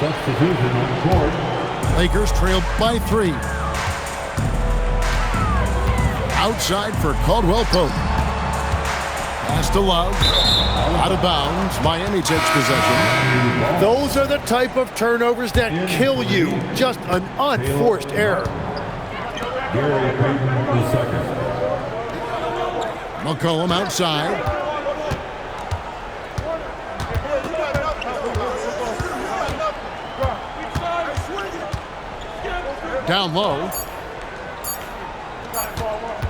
Substitution on the court. Lakers trail by 3. Outside for Caldwell Pope. Pass to Love. Out of bounds. Miami takes possession. Those are the type of turnovers that kill you. Just an unforced error. Gary Payton II. McCollum outside. Down low.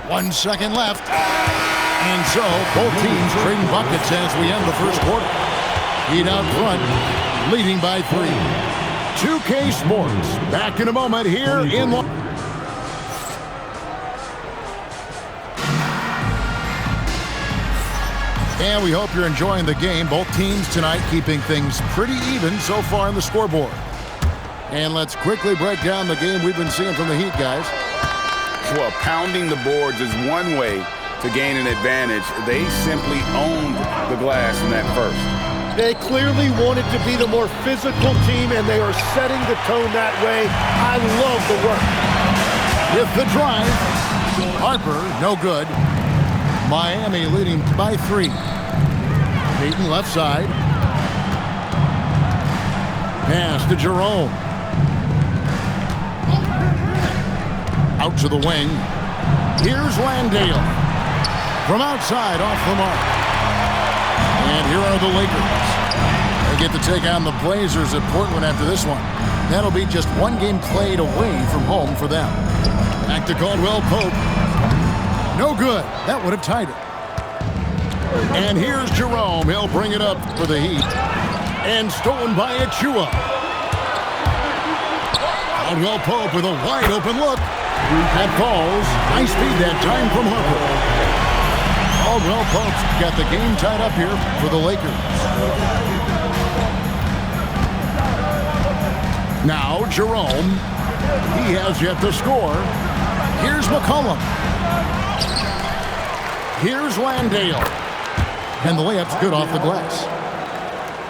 1 second left. And so both teams trading buckets as we end the first quarter. Heat out front, leading by 3. 2K Sports, back in a moment here in And we hope you're enjoying the game. Both teams tonight keeping things pretty even so far on the scoreboard. And let's quickly break down the game we've been seeing from the Heat, guys. Well, pounding the boards is one way to gain an advantage. They simply owned the glass in that first. They clearly wanted to be the more physical team, and they are setting the tone that way. I love the work. With the drive, Harper, no good. Miami leading by 3. Payton left side. Pass to Jerome. Out to the wing. Here's Landale. From outside, off the mark. And here are the Lakers. They get to take on the Blazers at Portland after this one. That'll be just one game played away from home for them. Back to Caldwell Pope. No good. That would have tied it. And here's Jerome. He'll bring it up for the Heat. And stolen by Achua. Caldwell Pope with a wide open look. That falls. High speed that time from Harper. Caldwell Pope's got the game tied up here for the Lakers. Now Jerome. He has yet to score. Here's McCollum. Here's Landale. And the layup's good off the glass.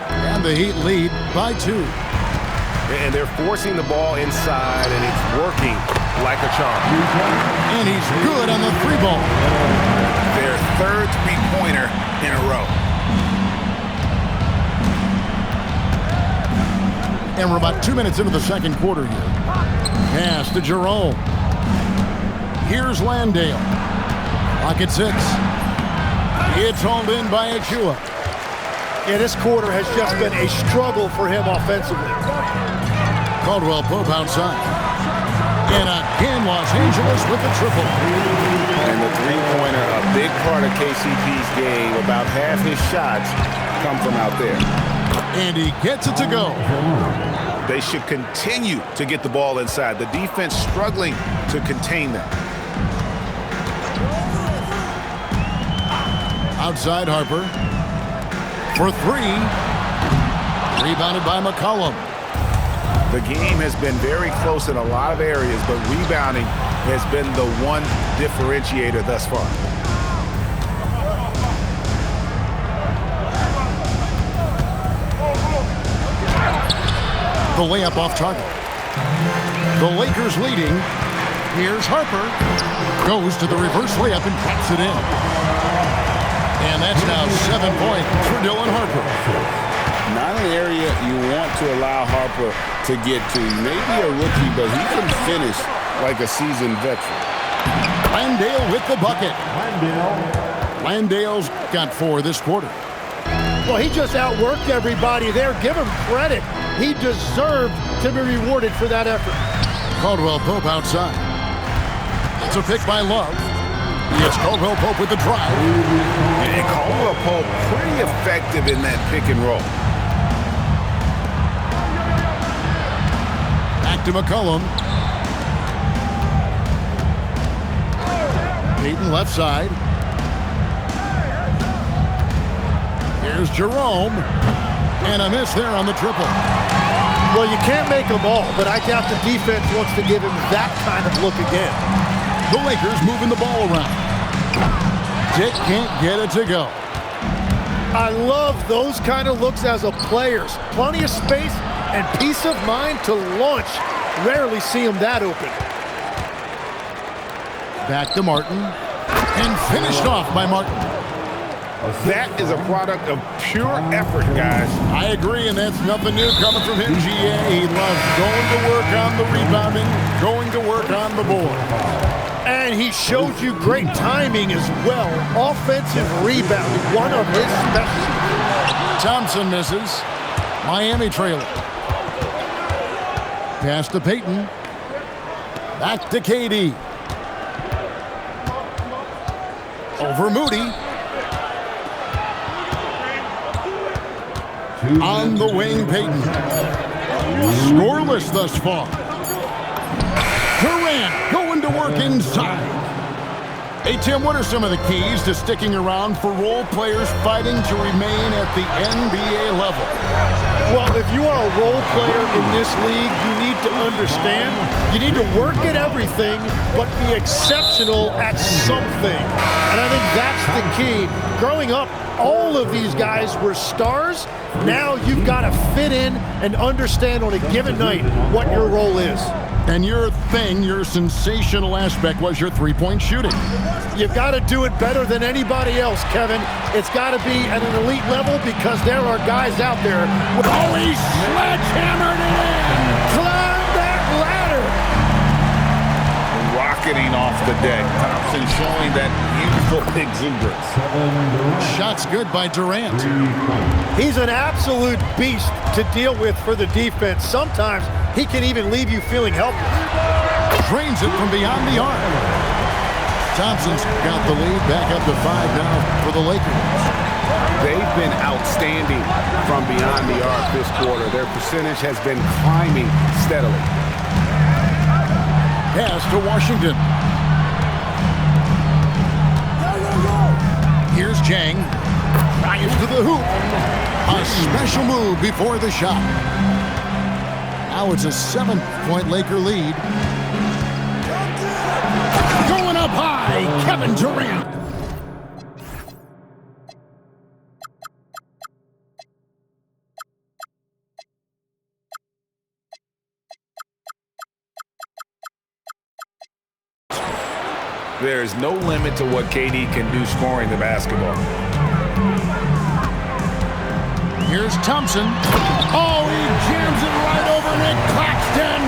And the Heat lead by 2. And they're forcing the ball inside, and it's working like a charm. And he's good on the 3-ball. Their third three-pointer in a row. And we're about 2 minutes into the second quarter here. Pass to Jerome. Here's Landale. Clock at 6. It's hauled in by Achua. Yeah, this quarter has just been a struggle for him offensively. Caldwell Pope outside. And again, Los Angeles with the triple. And the three-pointer, a big part of KCP's game. About half his shots come from out there. And he gets it to go. They should continue to get the ball inside. The defense struggling to contain them. Outside Harper. For 3. Rebounded by McCollum. The game has been very close in a lot of areas, but rebounding has been the one differentiator thus far. The layup off target. The Lakers leading. Here's Harper. Goes to the reverse layup and puts it in. And that's now 7 points for Dylan Harper. Not an area you want to allow Harper to get to. Maybe a rookie, but he can finish like a seasoned veteran. Landale with the bucket. Landale's got 4 this quarter. Well, he just outworked everybody there. Give him credit. He deserved to be rewarded for that effort. Caldwell Pope outside. It's a pick by Love. It's Caldwell Pope with the drive. And Caldwell Pope pretty effective in that pick and roll. Back to McCollum. Payton left side. Here's Jerome. And a miss there on the triple. Well, you can't make them all, but I doubt the defense wants to give him that kind of look again. The Lakers moving the ball around. Dick can't get it to go. I love those kind of looks as a player. Plenty of space and peace of mind to launch. Rarely see him that open. Back to Martin. And finished off by Martin. That is a product of pure effort, guys. I agree, and that's nothing new coming from him, GA. He loves going to work on the rebounding, going to work on the board. And he showed you great timing as well. Offensive rebounding, one of his specialties. Thompson misses. Miami trailing. Pass to Payton. Back to KD. Over Moody. On the wing, Payton. Scoreless thus far. Durant going to work inside. Hey, Tim, what are some of the keys to sticking around for role players fighting to remain at the NBA level? Well, if you are a role player in this league, you need to understand you need to work at everything, but be exceptional at something. And I think that's the key. Growing up, all of these guys were stars. Now you've got to fit in and understand on a given night what your role is. And your thing, your sensational aspect was your three-point shooting. You've got to do it better than anybody else, Kevin. It's got to be at an elite level because there are guys out there. Oh, he sledgehammered it in! Climb that ladder! Rocketing off the deck. Thompson showing that beautiful exuberance. Shots good by Durant. He's an absolute beast to deal with for the defense. Sometimes he can even leave you feeling helpless. Drains it from beyond the arc. Thompson's got the lead back up to 5 now for the Lakers. They've been outstanding from beyond the arc this quarter. Their percentage has been climbing steadily. Pass to Washington. Here's Jang. Drives to the hoop. A special move before the shot. Now it's a 7-point Laker lead. Going up high, Kevin Durant. There is no limit to what KD can do scoring the basketball. Here's Thompson. Oh, he jams it right over Nick Claxton.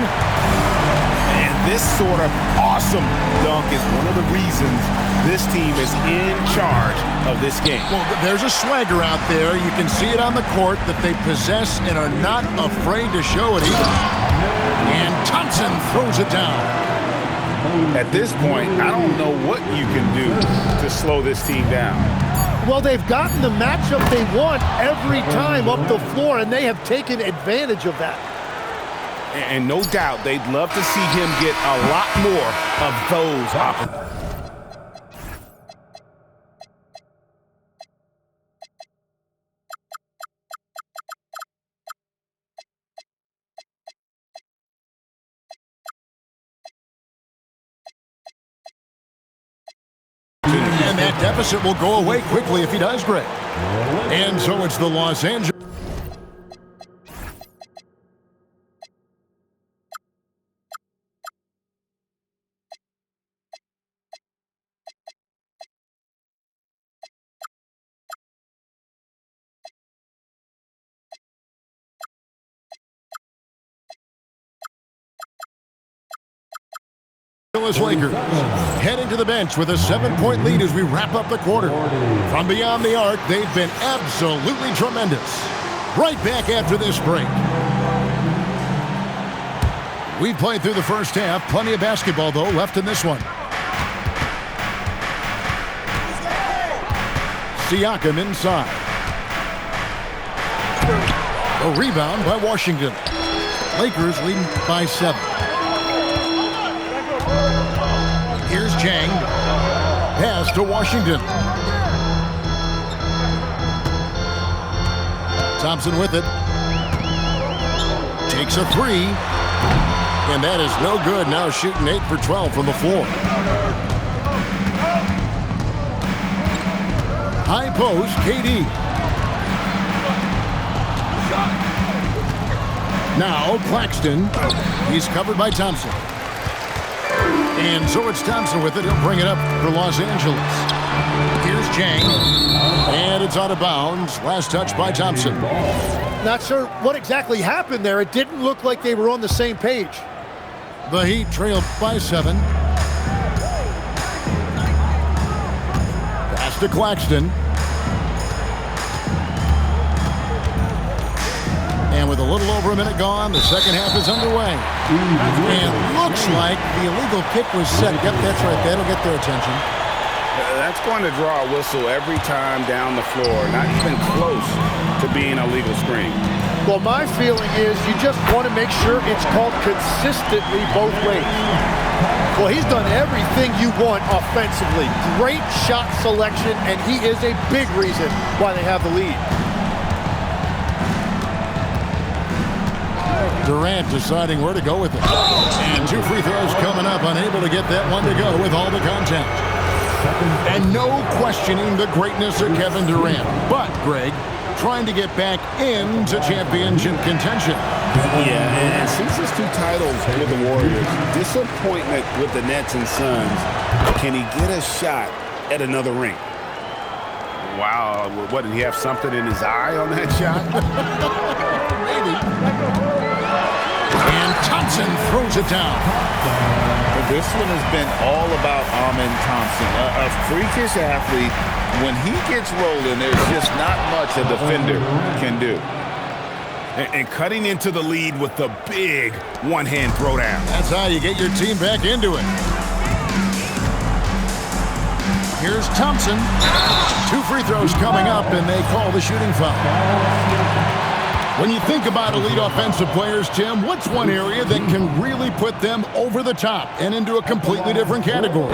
And this sort of awesome dunk is one of the reasons this team is in charge of this game. Well, there's a swagger out there. You can see it on the court that they possess and are not afraid to show it either. And Thompson throws it down. At this point, I don't know what you can do to slow this team down. Well, they've gotten the matchup they want every time up the floor, and they have taken advantage of that. And no doubt, they'd love to see him get a lot more of those opportunities. And that deficit will go away quickly if he does, Greg. And so it's the Los Angeles. Lakers heading to the bench with a 7-point lead as we wrap up the quarter. From beyond the arc, they've been absolutely tremendous. Right back after this break. We've played through the first half. Plenty of basketball, though, left in this one. Siakam inside. A rebound by Washington. Lakers leading by 7. Here's Jang. Pass to Washington. Thompson with it. Takes a 3. And that is no good. Now shooting 8 for 12 from the floor. High post, KD. Now Claxton. He's covered by Thompson. And so it's Thompson with it. He'll bring it up for Los Angeles. Here's Jang. And it's out of bounds. Last touch by Thompson. Not sure what exactly happened there. It didn't look like they were on the same page. The Heat trailed by 7. Pass to Claxton. And with a little over a minute gone, the second half is underway. And looks like the illegal kick was set. Yep, that's right. That'll get their attention. That's going to draw a whistle every time down the floor. Not even close to being a legal screen. Well, my feeling is you just want to make sure it's called consistently both ways. Well, he's done everything you want offensively. Great shot selection, and he is a big reason why they have the lead. Durant deciding where to go with it. And 2 free throws coming up, unable to get that one to go with all the contact. And no questioning the greatness of Kevin Durant. But, Greg, trying to get back into championship contention. Yeah, and since his 2 titles with the Warriors, disappointment with the Nets and Suns, can he get a shot at another ring? Wow, what, did he have something in his eye on that shot? Maybe. And Thompson throws it down. This one has been all about Amen Thompson, a freakish athlete. When he gets rolling, there's just not much a defender can do. And cutting into the lead with the big one-hand throwdown. That's how you get your team back into it. Here's Thompson. 2 free throws coming up, and they call the shooting foul. When you think about elite offensive players, Tim, what's one area that can really put them over the top and into a completely different category?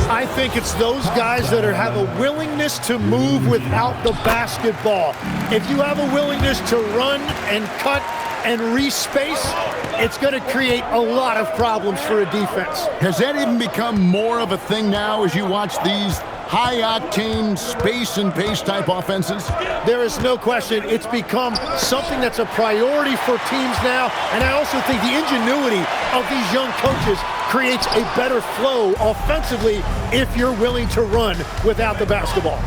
I think it's those guys that have a willingness to move without the basketball. If you have a willingness to run and cut and respace, it's going to create a lot of problems for a defense. Has that even become more of a thing now as you watch these high-octane space and pace type offenses? There is no question it's become something that's a priority for teams now, and I also think the ingenuity of these young coaches creates a better flow offensively if you're willing to run without the basketball.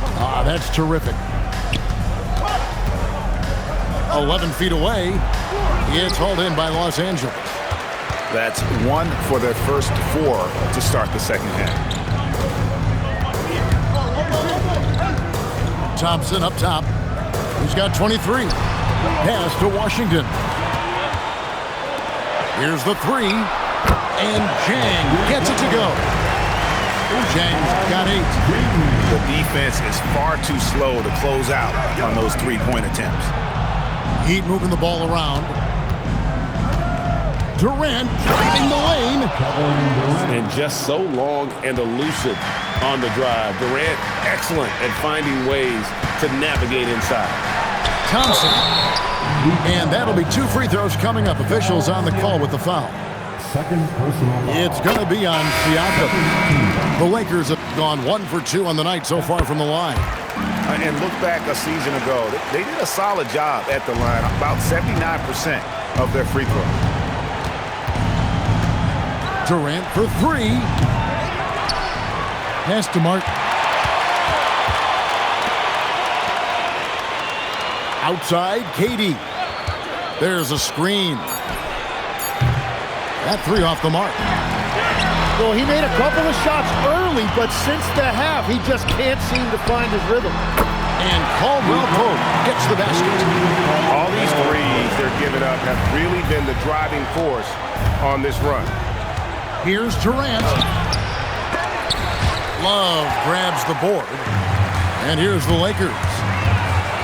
That's terrific. 11 feet away. It's hauled in by Los Angeles. That's 1 for their first 4 to start the second half. Thompson up top. He's got 23. Pass to Washington. Here's the 3. And Jang gets it to go. Jang's got 8. The defense is far too slow to close out on those 3-point attempts. Heat moving the ball around. Durant driving the lane. And just so long and elusive on the drive. Durant, excellent at finding ways to navigate inside. Thompson. And that'll be 2 free throws coming up. Officials on the call with the foul. Second personal foul. It's going to be on Siakam. The Lakers have gone 1 for 2 on the night so far from the line. And look back a season ago. They did a solid job at the line. About 79% of their free throws. Durant for 3. Pass to Mark. Outside, KD. There's a screen. That 3 off the mark. Well, he made a couple of shots early, but since the half, he just can't seem to find his rhythm. And Caldwell Pope gets the basket. All these threes they're giving up have really been the driving force on this run. Here's Durant. Love grabs the board. And here's the Lakers.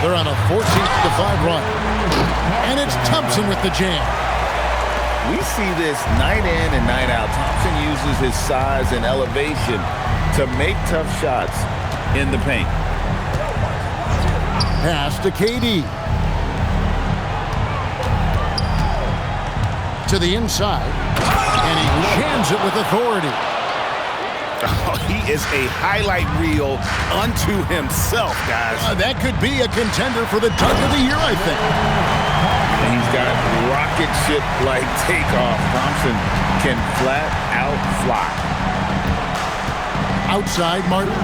They're on a 14-5 run. And it's Thompson with the jam. We see this night in and night out. Thompson uses his size and elevation to make tough shots in the paint. Pass to KD. To the inside. And he jams it with authority. Oh, he is a highlight reel unto himself, guys. That could be a contender for the Dunk of the Year, I think. And he's got rocket rocket-ship-like takeoff. Thompson can flat out fly. Outside, Martin.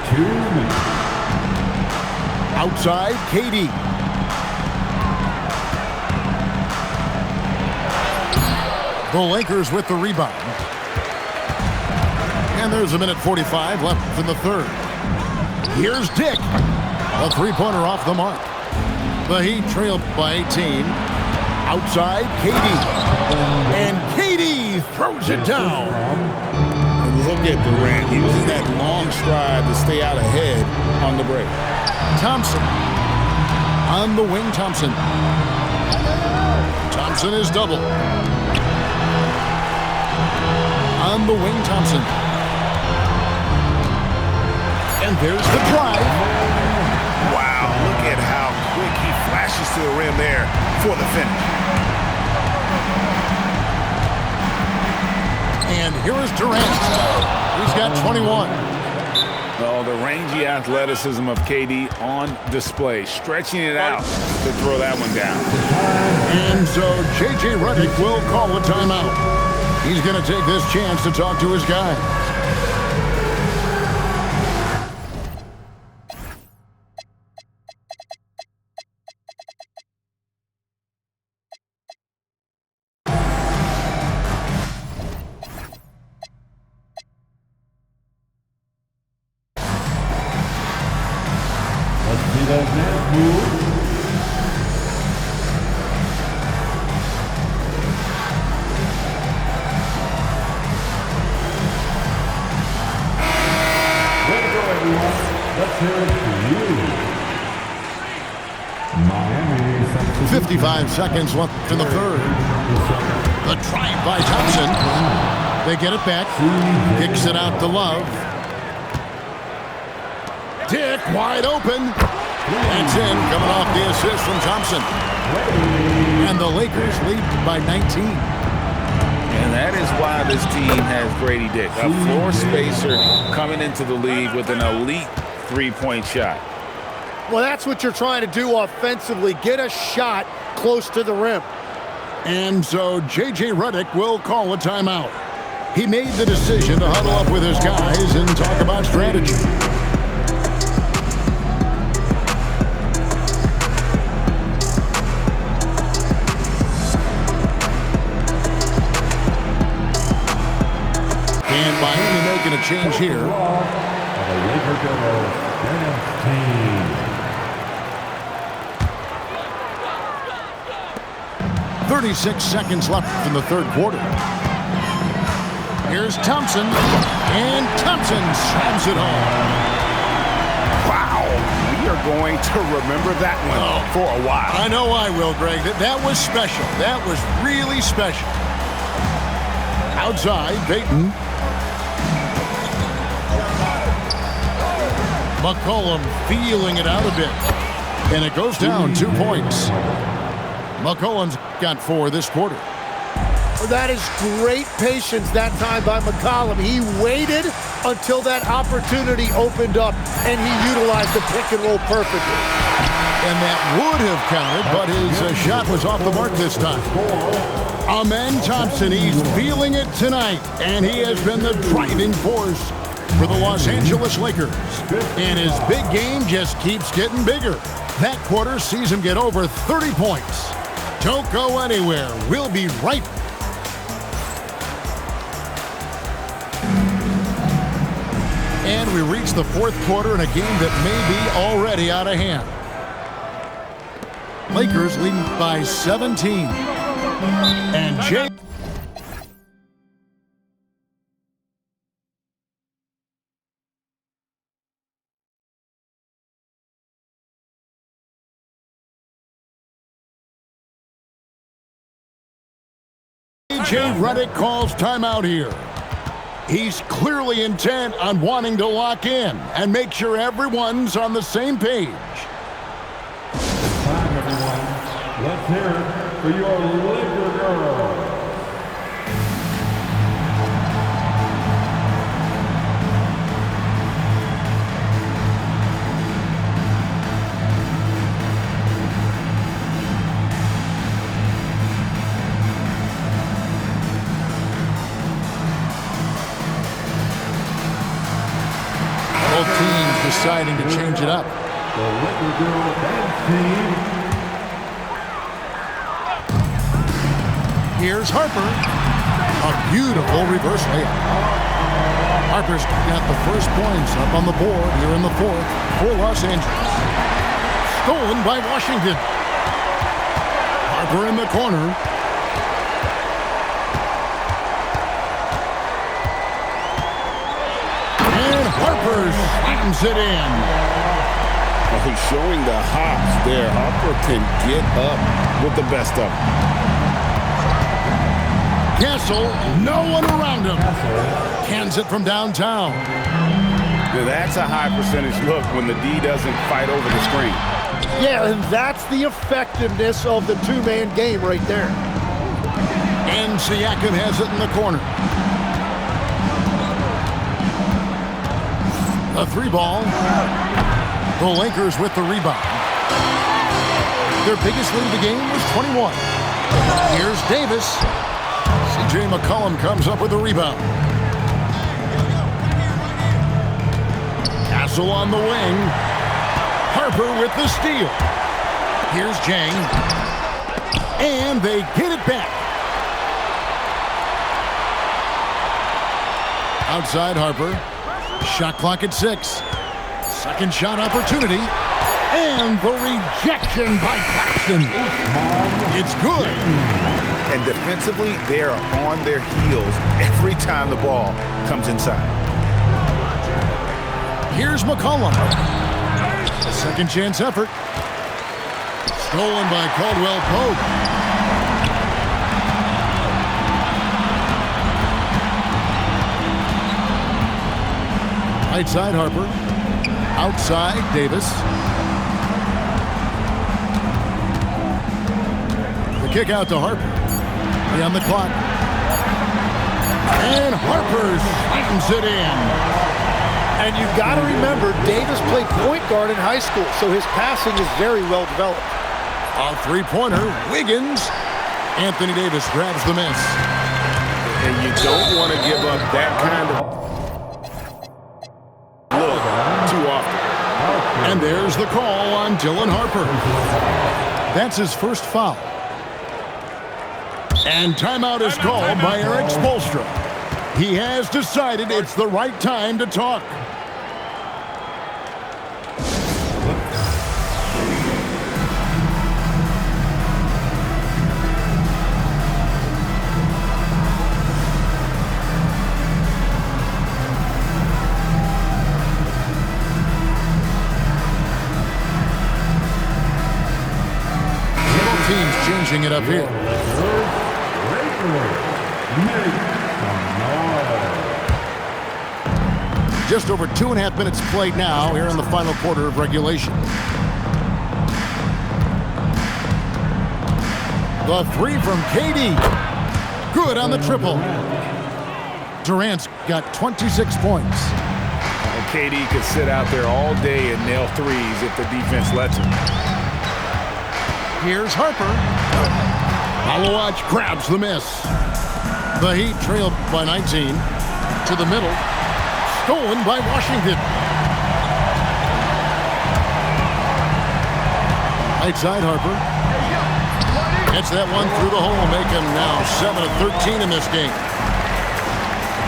2 minutes. Outside, KD. The Lakers with the rebound. And there's a minute 45 left in the third. Here's Dick. A three-pointer off the mark. The Heat trailed by 18. Outside, KD. And KD throws it down. Look at Durant using that long stride to stay out ahead on the break. Thompson. On the wing, Thompson. Thompson is double. On the wing, Thompson. And there's the drive. Wow, look at how quick he flashes to the rim there for the finish. And here is Durant. He's got 21. Oh, the rangy athleticism of KD on display, stretching it out to throw that one down. And so J.J. Redick will call a timeout. He's going to take this chance to talk to his guys. Let's see that man move. Way to go, everyone. Let's hear it for you. Miami substitute. 55 seconds left in the third. The drive by Thompson. They get it back. Kicks it out to Love. Dick wide open. That's in, coming off the assist from Thompson. And the Lakers lead by 19. And that is why this team has Grady Dick, a floor spacer coming into the league with an elite three-point shot. Well, that's what you're trying to do offensively. Get a shot close to the rim. And so J.J. Redick will call a timeout. He made the decision to huddle up with his guys and talk about strategy. And Miami making a change here. The Lakers go Dennis Team. 36 seconds left in the third quarter. Here's Thompson, and Thompson slams it home. Wow, we are going to remember that one for a while. I know I will, Greg. That was special. That was really special. Outside, Payton. McCollum feeling it out a bit. And it goes down 2 points. McCollum's got 4 this quarter. That is great patience that time by McCollum. He waited until that opportunity opened up, and he utilized the pick and roll perfectly. And that would have counted, but his shot was off the mark this time. Amen Thompson, he's feeling it tonight, and he has been the driving force for the Los Angeles Lakers. And his big game just keeps getting bigger. That quarter sees him get over 30 points. Don't go anywhere. We'll be right back. And we reach the fourth quarter in a game that may be already out of hand. Lakers leading by 17. And Jay... J.J. Redick calls timeout here. He's clearly intent on wanting to lock in and make sure everyone's on the same page. It's time, everyone. Let's hear it for your Laker girl. deciding to change it up. The Liquor Girl Men's team. Here's Harper. A beautiful reverse layup. Harper's got the first points up on the board here in the fourth for Los Angeles. Stolen by Washington. Harper in the corner. And Harper slams it in. Well, he's showing the hops there. Harper can get up with the best of them. Castle, no one around him. Cans it from downtown. Now, that's a high percentage look when the D doesn't fight over the screen. Yeah, and that's the effectiveness of the two-man game right there. And Siakam has it in the corner. A three ball. The Lakers with the rebound. Their biggest lead of the game was 21. Here's Davis. C.J. McCollum comes up with the rebound. Castle on the wing. Harper with the steal. Here's Jang. And they get it back. Outside Harper. Shot clock at 6. Second shot opportunity. And the rejection by Paxton. It's good. And defensively, they are on their heels every time the ball comes inside. Here's McCollum. Second chance effort. Stolen by Caldwell Pope. Right side Harper. Outside Davis. The kick out to Harper. On the clock. And Harper slams it in. And you've got to remember, Davis played point guard in high school, so his passing is very well developed. A three-pointer, Wiggins. Anthony Davis grabs the miss. And you don't want to give up that kind of look too often. And there's the call on Dylan Harper. That's his first foul. And timeout is called by Eric Spoelstra. He has decided it's the right time to talk. Both teams changing it up here. Just over 2.5 minutes played now here in the final quarter of regulation. The three from KD. Good on the triple. Durant's got 26 points. KD could sit out there all day and nail threes if the defense lets him. Here's Harper. Malawach grabs the miss. The Heat trailed by 19. To the middle. Stolen by Washington. Right side Harper. Gets that one through the hole, making now 7 of 13 in this game.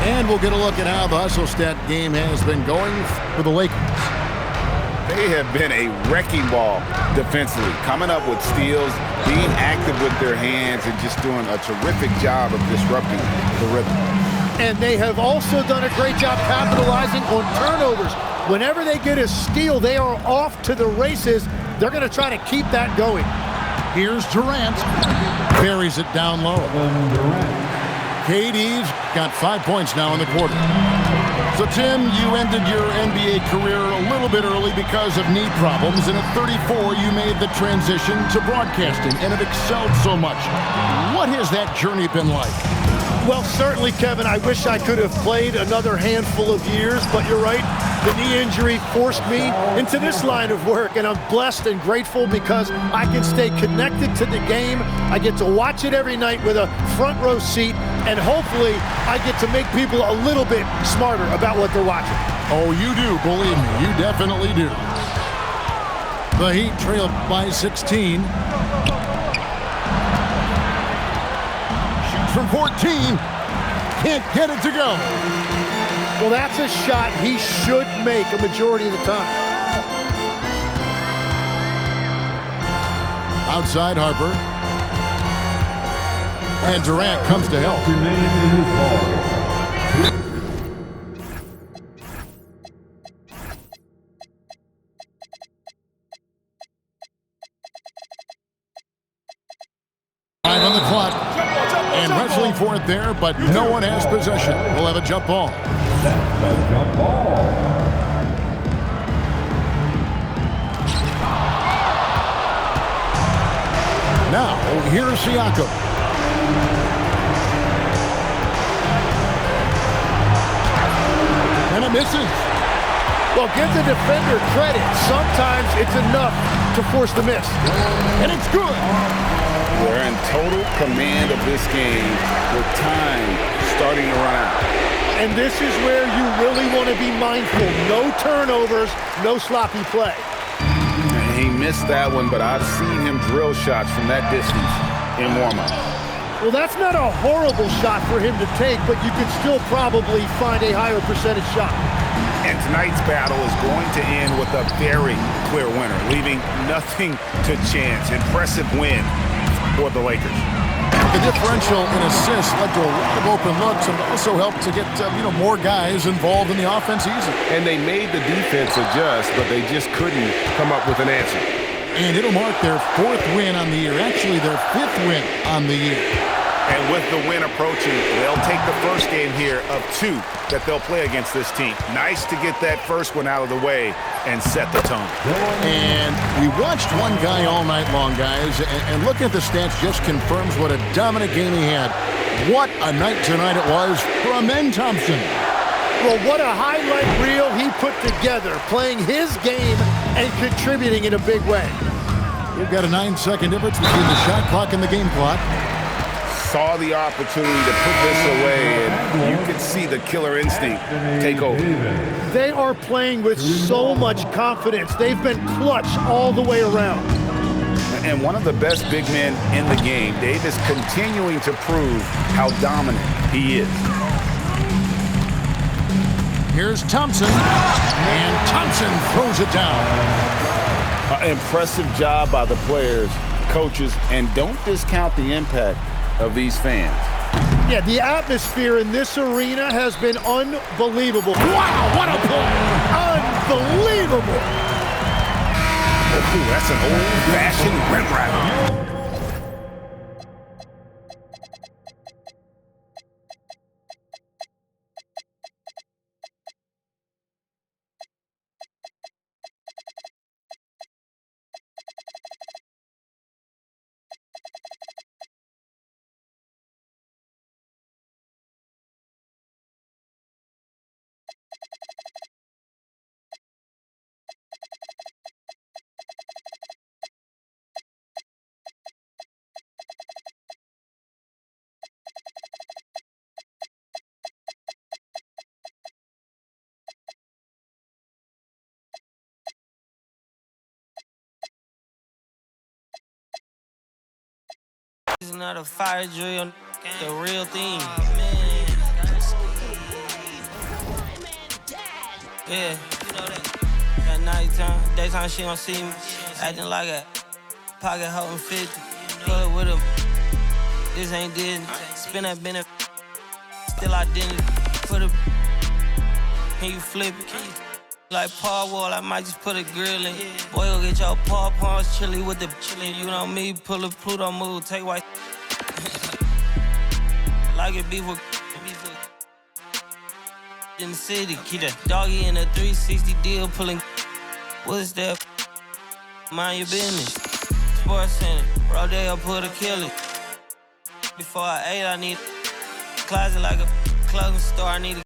And we'll get a look at how the hustle stat game has been going for the Lakers. They have been a wrecking ball defensively, coming up with steals, being active with their hands, and just doing a terrific job of disrupting the rhythm. And they have also done a great job capitalizing on turnovers. Whenever they get a steal, they are off to the races. They're going to try to keep that going. Here's Durant. Buries it down low. KD's got 5 points now in the quarter. So, Tim, you ended your NBA career a little bit early because of knee problems, and at 34, you made the transition to broadcasting and have excelled so much. What has that journey been like? Well, certainly, Kevin, I wish I could have played another handful of years, but you're right. The knee injury forced me into this line of work, and I'm blessed and grateful because I can stay connected to the game. I get to watch it every night with a front row seat, and hopefully I get to make people a little bit smarter about what they're watching. Oh, you do, believe me, you definitely do. The Heat trail by 16. Shoots from 14. Can't get it to go. Well, that's a shot he should make a majority of the time. Outside Harper. And Durant comes to help. Time on the clock. And wrestling for it there, but no one has possession. We'll have a jump ball. Jump ball. Now, here's Siakam. And it misses. Well, give the defender credit. Sometimes it's enough to force the miss. And it's good. They're in total command of this game with time starting to run out. And this is where you really want to be mindful. No turnovers, no sloppy play. And he missed that one, but I've seen him drill shots from that distance in warm-up. Well, that's not a horrible shot for him to take, but you could still probably find a higher percentage shot. And tonight's battle is going to end with a very clear winner, leaving nothing to chance. Impressive win for the Lakers. The differential in assists led to a lot of open looks and also helped to get more guys involved in the offense easily. And they made the defense adjust, but they just couldn't come up with an answer. And it'll mark their 4th win on the year, actually their 5th win on the year. And with the win approaching, they'll take the first game here of 2 that they'll play against this team. Nice to get that first one out of the way and set the tone. And we watched one guy all night long, guys, and looking at the stats just confirms what a dominant game he had. What a night tonight it was for Amen Thompson. Well, what a highlight reel he put together, playing his game and contributing in a big way. We've got a 9-second difference between the shot clock and the game clock. Saw the opportunity to put this away, and you could see the killer instinct take over. They are playing with so much confidence. They've been clutch all the way around. And one of the best big men in the game, Davis, continuing to prove how dominant he is. Here's Thompson, and Thompson throws it down. Impressive job by the players, coaches, and don't discount the impact of these fans. Yeah, the atmosphere in this arena has been unbelievable. Wow, what a play! Unbelievable! Oh, that's an old-fashioned rim wrap. It's not a fire drill, the real thing. Yeah, you know that. At nighttime, daytime she don't see me. Acting like a pocket holding 50. Pull it with him. This ain't Disney. Spin that benefit. Still identity. Put a. Can you flip it? Like Paul Wall, I might just put a grill in. Boy, go get your paw pawns chili with the chili. You know me, pull a Pluto move, take white. Like it beef with in the city. Keep that doggy in a 360 deal, pulling. What's that? Mind your business. Sports Center, Rodeo put a kill it. Before I ate, I need a closet like a clothing store. I need a